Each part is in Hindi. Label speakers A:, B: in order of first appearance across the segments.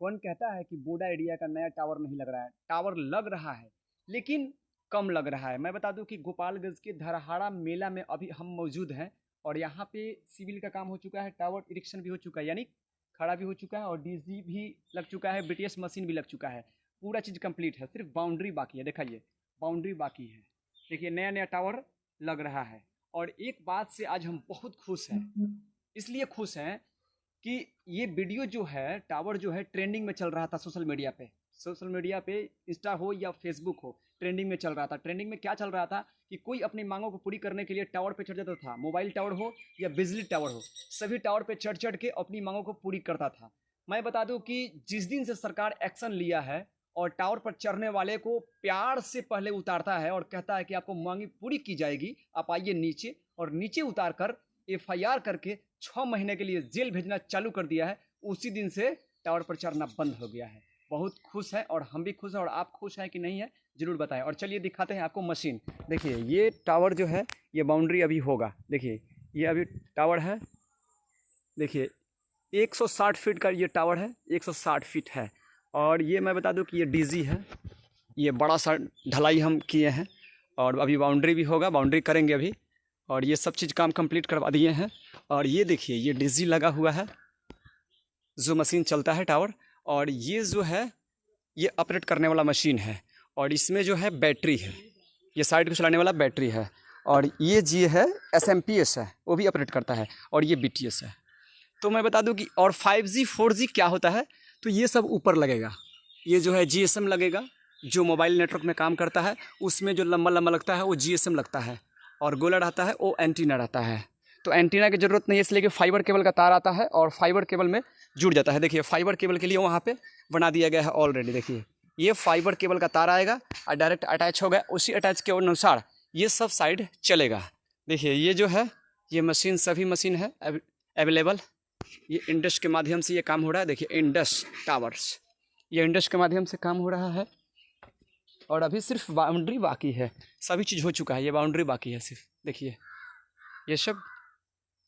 A: कौन कहता है कि वोडा आइडिया का नया टावर नहीं लग रहा है? टावर लग रहा है, लेकिन कम लग रहा है। मैं बता दूं कि गोपालगंज के धरहाड़ा मेला में अभी हम मौजूद हैं और यहाँ पे सिविल का काम हो चुका है, टावर इरेक्शन भी हो चुका है, यानी खड़ा भी हो चुका है और डीजी भी लग चुका है, बीटीएस मशीन भी लग चुका है। पूरा चीज़ कंप्लीट है, सिर्फ बाउंड्री बाकी है। दिखाइए, बाउंड्री बाकी है। देखिए, नया नया टावर लग रहा है। और एक बात से आज हम बहुत खुश हैं। इसलिए खुश हैं कि ये वीडियो जो है, टावर जो है, ट्रेंडिंग में चल रहा था सोशल मीडिया पे इंस्टा हो या फेसबुक हो, ट्रेंडिंग में चल रहा था। ट्रेंडिंग में क्या चल रहा था कि कोई अपनी मांगों को पूरी करने के लिए टावर पे चढ़ जाता था। मोबाइल टावर हो या बिजली टावर हो, सभी टावर पे चढ़ चढ़ के अपनी मांगों को पूरी करता था। मैं बता दूं कि जिस दिन से सरकार एक्शन लिया है और टावर पर चढ़ने वाले को प्यार से पहले उतारता है और कहता है कि आपको मांगी पूरी की जाएगी, आप आइए नीचे, और नीचे उतार कर एफआईआर करके 6 महीने के लिए जेल भेजना चालू कर दिया है, उसी दिन से टावर पर चढ़ना बंद हो गया है। बहुत खुश है और हम भी खुश हैं। और आप खुश हैं कि नहीं है ज़रूर बताएं। और चलिए दिखाते हैं आपको मशीन। देखिए, ये टावर जो है, ये बाउंड्री अभी होगा। देखिए, ये अभी टावर है। देखिए, 160 फीट का ये टावर है, 160 फीट है। और ये मैं बता दूं कि ये डीजी है। ये बड़ा सा ढलाई हम किए हैं और अभी बाउंड्री भी होगा, बाउंड्री करेंगे अभी। और ये सब चीज़ काम कंप्लीट करवा दिए हैं। और ये देखिए, ये डीजी लगा हुआ है, जो मशीन चलता है टावर। और ये जो है, ये ऑपरेट करने वाला मशीन है। और इसमें जो है बैटरी है, ये साइड को चलाने वाला बैटरी है। और ये जी है एसएमपीएस है, वो भी ऑपरेट करता है। और ये बीटीएस है। तो मैं बता दूं कि और 5G 4G क्या होता है, तो ये सब ऊपर लगेगा। ये जो है जीएसएम लगेगा, जो मोबाइल नेटवर्क में काम करता है, उसमें जो लंबा लंबा लगता है वो जीएसएम लगता है। और गोला रहता है वो एंटीना रहता है। तो एंटीना की ज़रूरत नहीं है, इसलिए कि फाइबर केबल का तार आता है और फाइबर केबल में जुड़ जाता है। देखिए, फाइबर केबल के लिए वहाँ पे बना दिया गया है ऑलरेडी। देखिए, ये फाइबर केबल का तार आएगा और डायरेक्ट अटैच होगा, उसी अटैच के अनुसार ये सब साइड चलेगा। देखिए, ये जो है, ये मशीन सभी मशीन है अवेलेबल। ये इंडस के माध्यम से ये काम हो रहा है। देखिए, इंडस टावर्स, ये इंडस के माध्यम से काम हो रहा है। और अभी सिर्फ बाउंड्री बाकी है, सभी चीज़ हो चुका है, ये बाउंड्री बाकी है सिर्फ। देखिए, ये सब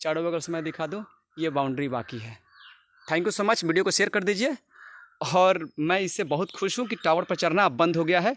A: चारों बगल से मैं दिखा दूँ, ये बाउंड्री बाकी है। Thank you so much. Video को शेयर कर दीजिए। और मैं इससे बहुत खुश हूँ कि टावर पर चढ़ना अब बंद हो गया है।